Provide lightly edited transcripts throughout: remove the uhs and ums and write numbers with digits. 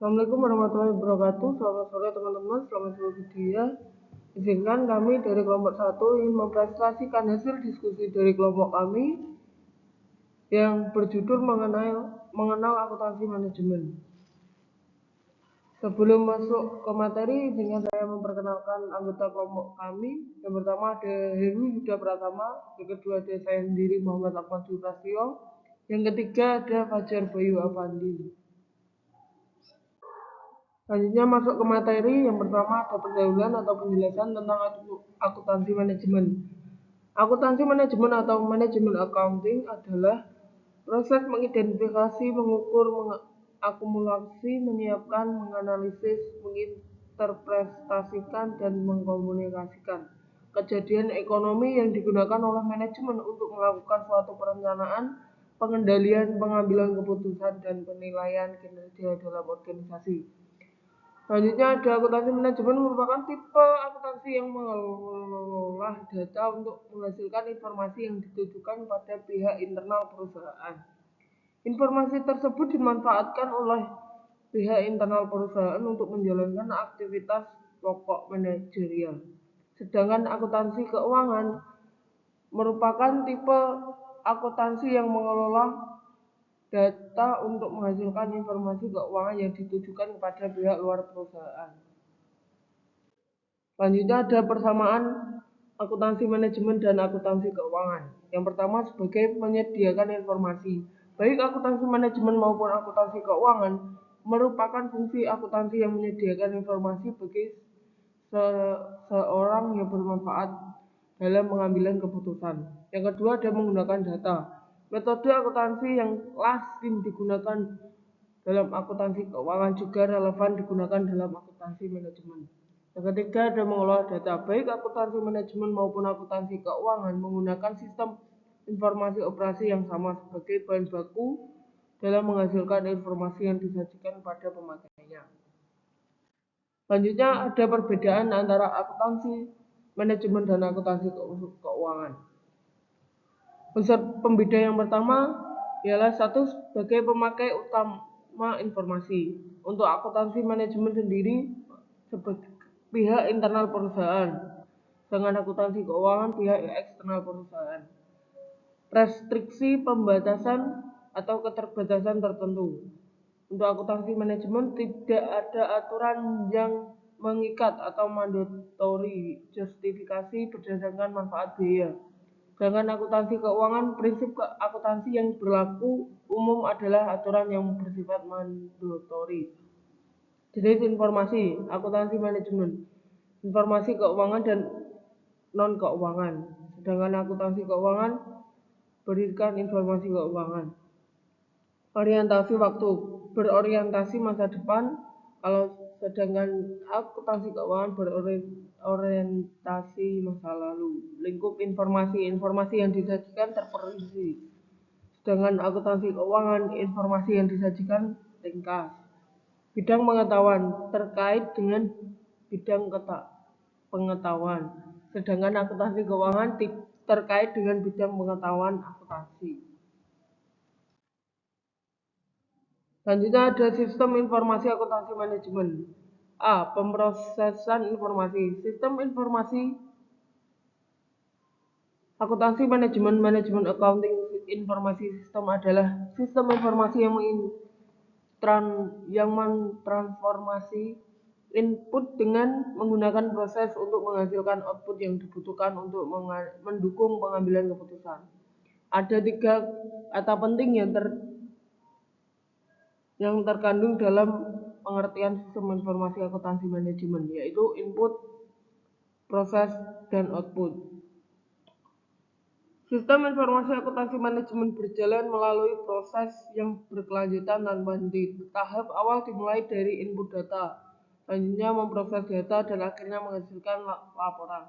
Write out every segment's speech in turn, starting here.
Assalamualaikum warahmatullahi wabarakatuh. Selamat sore teman-teman, selamat sore Widya. Izinkan kami dari kelompok 1 ingin mempresentasikan hasil diskusi dari kelompok kami yang berjudul mengenal akuntansi manajemen. Sebelum masuk ke materi, izinkan saya memperkenalkan anggota kelompok kami. Yang pertama ada Heru Yuda Pratama, yang kedua ada saya sendiri Muhammad Ahmad Surasio, yang ketiga ada Fajar Bayu Avandi. Selanjutnya masuk ke materi. Yang pertama ada pendahuluan atau penjelasan tentang akuntansi manajemen. Akuntansi manajemen atau manajemen accounting adalah proses mengidentifikasi, mengukur, mengakumulasi, menyiapkan, menganalisis, menginterpretasikan, dan mengkomunikasikan kejadian ekonomi yang digunakan oleh manajemen untuk melakukan suatu perencanaan, pengendalian, pengambilan keputusan, dan penilaian kinerja dalam organisasi. Selanjutnya ada akuntansi manajemen merupakan tipe akuntansi yang mengolah data untuk menghasilkan informasi yang ditujukan pada pihak internal perusahaan. Informasi tersebut dimanfaatkan oleh pihak internal perusahaan untuk menjalankan aktivitas pokok manajerial. Sedangkan akuntansi keuangan merupakan tipe akuntansi yang mengelola data untuk menghasilkan informasi keuangan yang ditujukan kepada pihak luar perusahaan. Selanjutnya ada persamaan akuntansi manajemen dan akuntansi keuangan. Yang pertama sebagai menyediakan informasi. Baik akuntansi manajemen maupun akuntansi keuangan merupakan fungsi akuntansi yang menyediakan informasi bagi seorang yang bermanfaat dalam pengambilan keputusan. Yang kedua ada menggunakan data. Metode akuntansi yang lazim digunakan dalam akuntansi keuangan juga relevan digunakan dalam akuntansi manajemen. Yang ketiga ada mengelola data. Baik akuntansi manajemen maupun akuntansi keuangan menggunakan sistem informasi operasi yang sama sebagai bahan baku dalam menghasilkan informasi yang disajikan pada pemakainya. Selanjutnya ada perbedaan antara akuntansi manajemen dan akuntansi keuangan. Unsur pembeda yang pertama ialah satu sebagai pemakai utama informasi. Untuk akuntansi manajemen sendiri sebagai pihak internal perusahaan, dengan akuntansi keuangan pihak eksternal perusahaan. Restriksi pembatasan atau keterbatasan tertentu. Untuk akuntansi manajemen tidak ada aturan yang mengikat atau mandatory justifikasi berdasarkan manfaat biaya. Sedangkan akuntansi keuangan, prinsip akuntansi yang berlaku umum adalah aturan yang bersifat mandatory. Jenis informasi akuntansi manajemen, informasi keuangan dan non keuangan. Sedangkan akuntansi keuangan berikan informasi keuangan. Orientasi waktu, berorientasi masa depan. Kalau sedangkan akuntansi keuangan berorientasi masa lalu. Lingkup informasi yang disajikan terperinci. Sedangkan akuntansi keuangan, informasi yang disajikan ringkas. Bidang pengetahuan terkait dengan bidang pengetahuan. Sedangkan akuntansi keuangan terkait dengan bidang pengetahuan akuntansi. Selanjutnya ada sistem informasi akuntansi manajemen. A. Pemrosesan informasi. Sistem informasi akuntansi manajemen accounting informasi sistem adalah sistem informasi yang mentransformasi input dengan menggunakan proses untuk menghasilkan output yang dibutuhkan untuk mendukung pengambilan keputusan. Ada 3 kata penting yang terkandung dalam pengertian sistem informasi akuntansi manajemen, yaitu input, proses, dan output. Sistem informasi akuntansi manajemen berjalan melalui proses yang berkelanjutan tanpa henti. Tahap awal dimulai dari input data, selanjutnya memproses data, dan akhirnya menghasilkan laporan.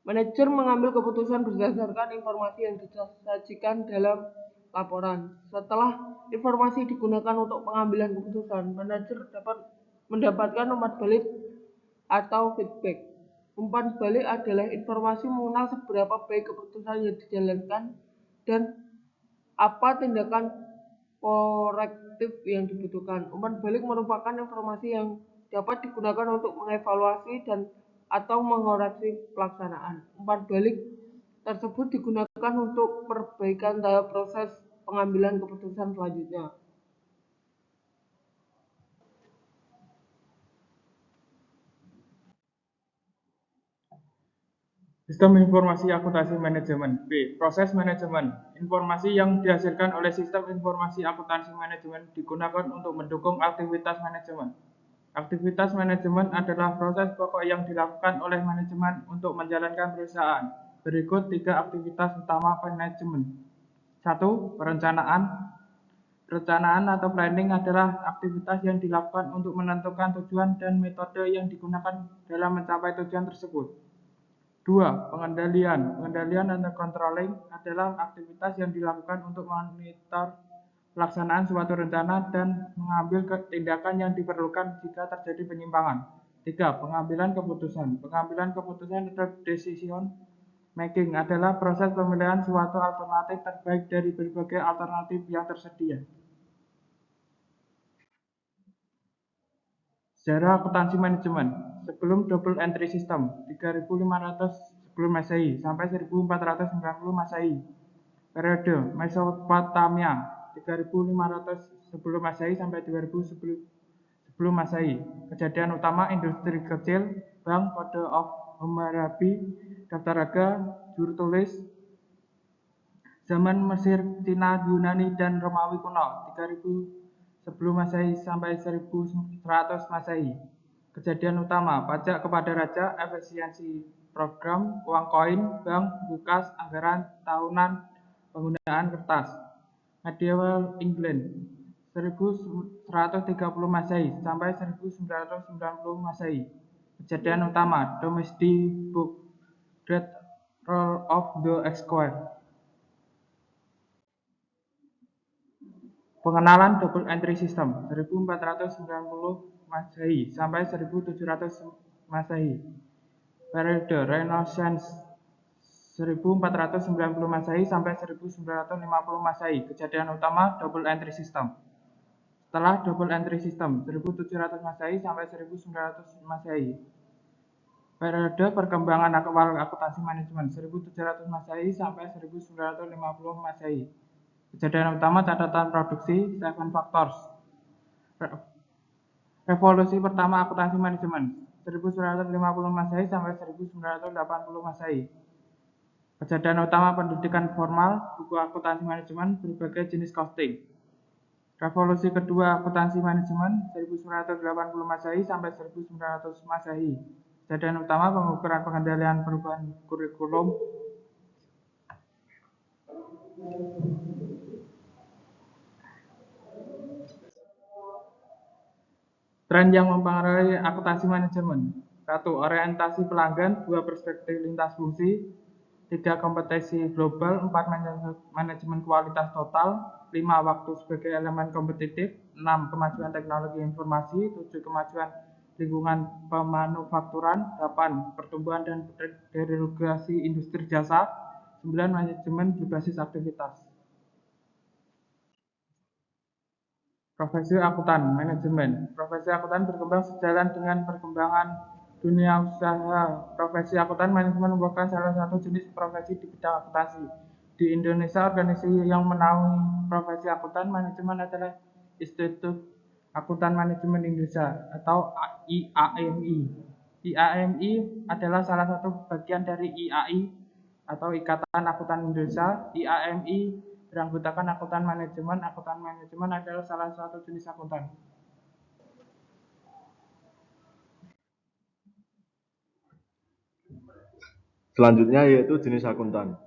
Manajer mengambil keputusan berdasarkan informasi yang disajikan dalam laporan. Setelah informasi digunakan untuk pengambilan keputusan, manajer dapat mendapatkan umpan balik atau feedback. Umpan balik adalah informasi mengenai seberapa baik keputusan yang dijalankan dan apa tindakan korektif yang dibutuhkan. Umpan balik merupakan informasi yang dapat digunakan untuk mengevaluasi dan atau mengoreksi pelaksanaan. Umpan balik tersebut digunakan untuk perbaikan tahap proses pengambilan keputusan selanjutnya. Sistem informasi akuntansi manajemen. B. Proses manajemen. Informasi yang dihasilkan oleh sistem informasi akuntansi manajemen digunakan untuk mendukung aktivitas manajemen. Aktivitas manajemen adalah proses pokok yang dilakukan oleh manajemen untuk menjalankan perusahaan. Berikut 3 aktivitas utama manajemen. 1. Perencanaan. Perencanaan atau planning adalah aktivitas yang dilakukan untuk menentukan tujuan dan metode yang digunakan dalam mencapai tujuan tersebut. 2. Pengendalian. Pengendalian atau controlling adalah aktivitas yang dilakukan untuk monitor pelaksanaan suatu rencana dan mengambil tindakan yang diperlukan jika terjadi penyimpangan. 3. Pengambilan keputusan. Pengambilan keputusan atau decision making adalah proses pemilihan suatu alternatif terbaik dari berbagai alternatif yang tersedia. Sejarah akuntansi manajemen. Sebelum double entry system 3500 sebelum Masehi sampai 1490 Masehi. Periode Mesopotamia 3500 sebelum Masehi sampai 2000 sebelum Masehi. Kejadian utama industri kecil, bank, kode of Hammurabi, daftar harga, juru tulis, zaman Mesir, Cina, Yunani, dan Romawi kuno 3000 sebelum Masehi sampai 1100 Masehi. Kejadian utama, pajak kepada raja, efisiensi program, uang koin, bank, bukas, anggaran tahunan, penggunaan kertas. Medieval England 1130 Masehi sampai 1990 Masehi. Kejadian utama, Domesday Book, Great Roll of the Esquire. Pengenalan double entry system 1490 Masehi sampai 1700 Masehi. Periode Renaissance 1490 Masehi sampai 1950 Masehi. Kejadian utama double entry system. Setelah double entry system 1700 Masehi sampai 1900 Masehi. Periode perkembangan awal akuntansi manajemen 1700 Masehi sampai 1950 Masehi. Kejadian utama catatan produksi 7 factors. Revolusi pertama akuntansi manajemen 1950 Masehi sampai 1980 Masehi. Kejadian utama pendidikan formal, buku akuntansi manajemen, berbagai jenis costing. Revolusi kedua akuntansi manajemen 1980 Masehi sampai 1900 Masehi. Kejadian utama pengukuran pengendalian perubahan kurikulum. Tren yang mempengaruhi akuntansi manajemen. 1. Orientasi pelanggan. 2. Perspektif lintas fungsi. 3. Kompetisi global. 4. Manajemen kualitas total. 5. Waktu sebagai elemen kompetitif. 6. Kemajuan teknologi informasi. 7. Kemajuan lingkungan pemanufakturan. 8. Pertumbuhan dan deregulasi industri jasa. 9. Manajemen berbasis aktivitas. Profesi akuntan manajemen. Profesi akuntan berkembang sejalan dengan perkembangan dunia usaha. Profesi akuntan manajemen merupakan salah satu jenis profesi di bidang akuntansi. Di Indonesia, organisasi yang menaungi profesi akuntan manajemen adalah Institut Akuntan Manajemen Indonesia atau IAMI. IAMI adalah salah satu bagian dari IAI atau Ikatan Akuntan Indonesia. IAMI beranggotakan akuntan manajemen. Akuntan manajemen adalah salah satu jenis akuntan. Selanjutnya yaitu jenis akuntan.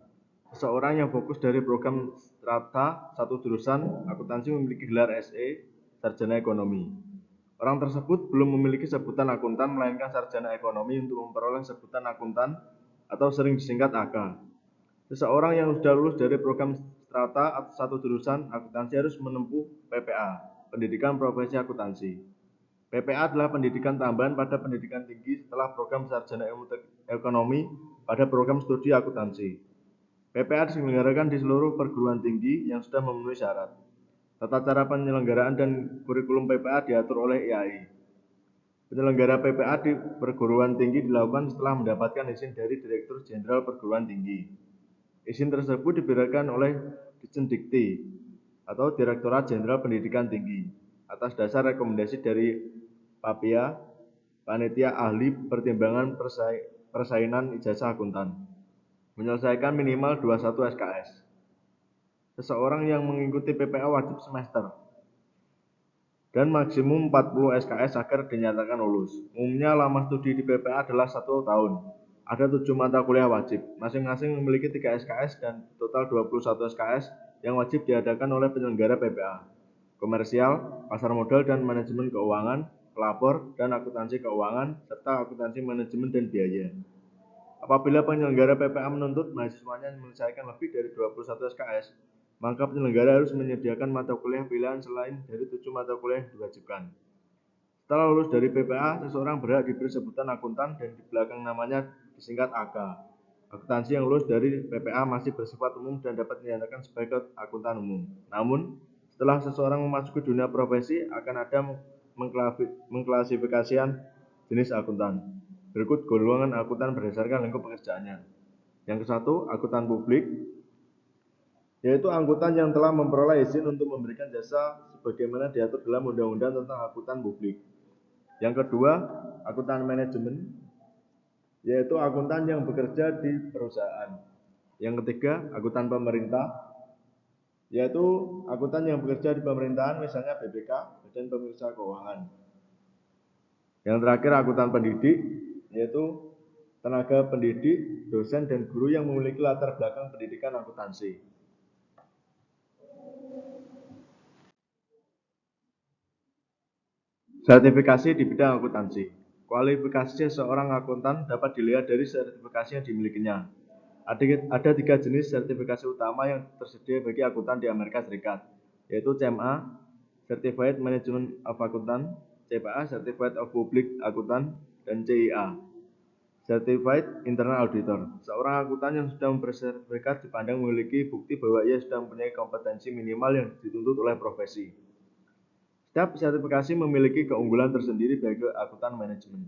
Seseorang yang fokus dari program strata satu jurusan akuntansi memiliki gelar SE, sarjana ekonomi. Orang tersebut belum memiliki sebutan akuntan melainkan sarjana ekonomi untuk memperoleh sebutan akuntan atau sering disingkat AK. Seseorang yang sudah lulus dari program strata satu jurusan akuntansi harus menempuh PPA, pendidikan profesi akuntansi. PPA adalah pendidikan tambahan pada pendidikan tinggi setelah program sarjana ilmu ekonomi pada program studi akuntansi. PPA diselenggarakan di seluruh perguruan tinggi yang sudah memenuhi syarat. Tata cara penyelenggaraan dan kurikulum PPA diatur oleh IAI. Penyelenggara PPA di perguruan tinggi dilakukan setelah mendapatkan izin dari Direktur Jenderal Perguruan Tinggi. Izin tersebut diberikan oleh Dikti atau Direktorat Jenderal Pendidikan Tinggi atas dasar rekomendasi dari PAPIA, Panitia Ahli Pertimbangan Persainan Ijazah Akuntan. Menyelesaikan minimal 21 SKS. Seseorang yang mengikuti PPA wajib semester dan maksimum 40 SKS agar dinyatakan lulus. Umumnya lama studi di PPA adalah 1 tahun. Ada 7 mata kuliah wajib, masing-masing memiliki 3 SKS dan total 21 SKS yang wajib diadakan oleh penyelenggara PPA. Komersial, pasar modal dan manajemen keuangan, pelapor dan akuntansi keuangan, serta akuntansi manajemen dan biaya. Apabila penyelenggara PPA menuntut mahasiswanya menyelesaikan lebih dari 21 SKS, maka penyelenggara harus menyediakan mata kuliah pilihan selain dari 7 mata kuliah yang diwajibkan. Setelah lulus dari PPA, seseorang berhak diberi sebutan akuntan dan di belakang namanya disingkat AK. Akuntansi yang lulus dari PPA masih bersifat umum dan dapat dinyatakan sebagai akuntan umum. Namun, setelah seseorang memasuki dunia profesi, akan ada mengklasifikasian jenis akuntan. Berikut golongan akuntan berdasarkan lingkup pekerjaannya. Yang ke-1, akuntan publik, yaitu akuntan yang telah memperoleh izin untuk memberikan jasa sebagaimana diatur dalam Undang-Undang tentang Akuntan Publik. Yang kedua, akuntan manajemen, yaitu akuntan yang bekerja di perusahaan. Yang ketiga, akuntan pemerintah, yaitu akuntan yang bekerja di pemerintahan, misalnya BPK, Badan Pemeriksa Keuangan. Yang terakhir, akuntan pendidik, yaitu tenaga pendidik, dosen, dan guru yang memiliki latar belakang pendidikan akuntansi. Sertifikasi di bidang akuntansi. Kualifikasi seorang akuntan dapat dilihat dari sertifikasi yang dimilikinya. Ada 3 jenis sertifikasi utama yang tersedia bagi akuntan di Amerika Serikat, yaitu CMA, Certified Management of Accountant, CPA, Certified of Public Accountant, dan CIA, Certified Internal Auditor. Seorang akuntan yang sudah bersertifikat dipandang memiliki bukti bahwa ia sudah mempunyai kompetensi minimal yang dituntut oleh profesi. Setiap sertifikasi memiliki keunggulan tersendiri bagi akuntan manajemen.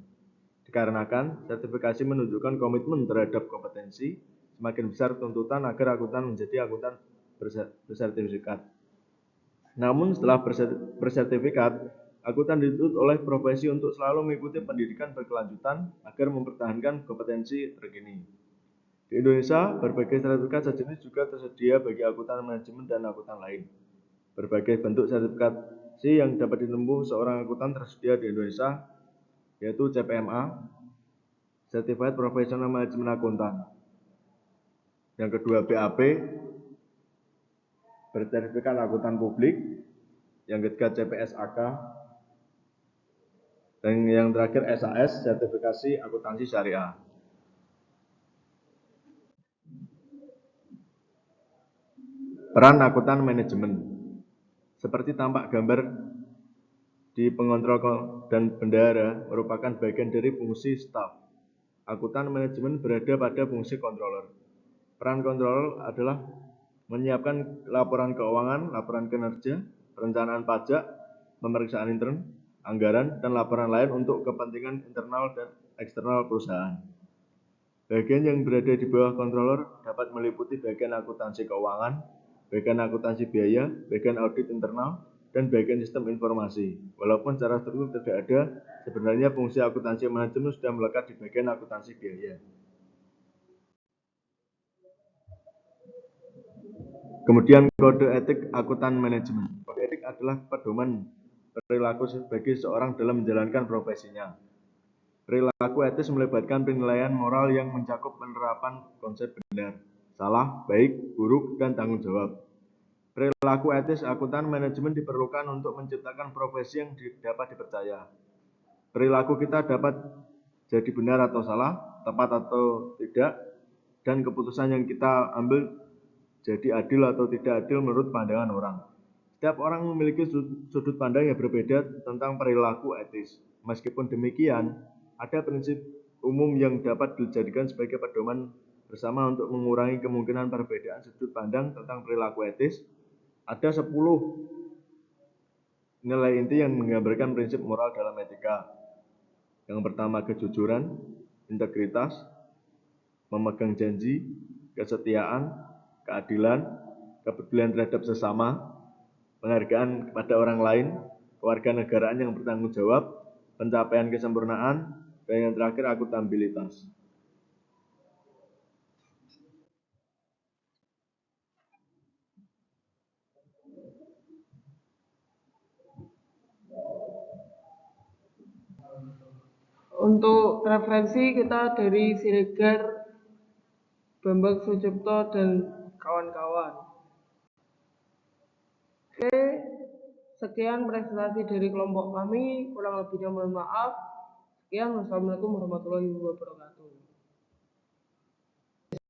Dikarenakan sertifikasi menunjukkan komitmen terhadap kompetensi, semakin besar tuntutan agar akuntan menjadi akuntan bersertifikat. Namun setelah bersertifikat, akuntan dituntut oleh profesi untuk selalu mengikuti pendidikan berkelanjutan agar mempertahankan kompetensi terkini. Di Indonesia, berbagai sertifikat sejenis juga tersedia bagi akuntan manajemen dan akuntan lain. Berbagai bentuk sertifikasi yang dapat ditempuh seorang akuntan tersedia di Indonesia, yaitu CPMA, Certified Professional Management Accountant. Yang kedua BAP, bersertifikat akuntan publik. Yang ketiga CPSAK. Dan yang terakhir SAS, sertifikasi akuntansi syariah. Peran akuntan manajemen. Seperti tampak gambar di pengontrol dan bendahara merupakan bagian dari fungsi staf. Akuntan manajemen berada pada fungsi controller. Peran controller adalah menyiapkan laporan keuangan, laporan kinerja, perencanaan pajak, pemeriksaan intern, anggaran, dan laporan lain untuk kepentingan internal dan eksternal perusahaan. Bagian yang berada di bawah controller dapat meliputi bagian akuntansi keuangan, bagian akuntansi biaya, bagian audit internal, dan bagian sistem informasi. Walaupun secara struktur tidak ada, sebenarnya fungsi akuntansi manajemen sudah melekat di bagian akuntansi biaya. Kemudian kode etik akuntan manajemen. Kode etik adalah pedoman perilaku bagi seorang dalam menjalankan profesinya. Perilaku etis melibatkan penilaian moral yang mencakup penerapan konsep benar, salah, baik, buruk, dan tanggung jawab. Perilaku etis akuntan manajemen diperlukan untuk menciptakan profesi yang dapat dipercaya. Perilaku kita dapat jadi benar atau salah, tepat atau tidak, dan keputusan yang kita ambil jadi adil atau tidak adil menurut pandangan orang. Setiap orang memiliki sudut pandang yang berbeda tentang perilaku etis. Meskipun demikian, ada prinsip umum yang dapat dijadikan sebagai pedoman bersama untuk mengurangi kemungkinan perbedaan sudut pandang tentang perilaku etis. Ada 10 nilai inti yang menggambarkan prinsip moral dalam etika. Yang pertama, kejujuran, integritas, memegang janji, kesetiaan, keadilan, kepedulian terhadap sesama, penghargaan kepada orang lain, kewarganegaraan yang bertanggung jawab, pencapaian kesempurnaan, dan yang terakhir akuntabilitas. Untuk referensi kita dari Siregar, Bambang Sucipto, dan kawan-kawan. Oke, sekian presentasi dari kelompok kami. Kurang lebihnya mohon maaf. Sekian, wassalamualaikum warahmatullahi wabarakatuh.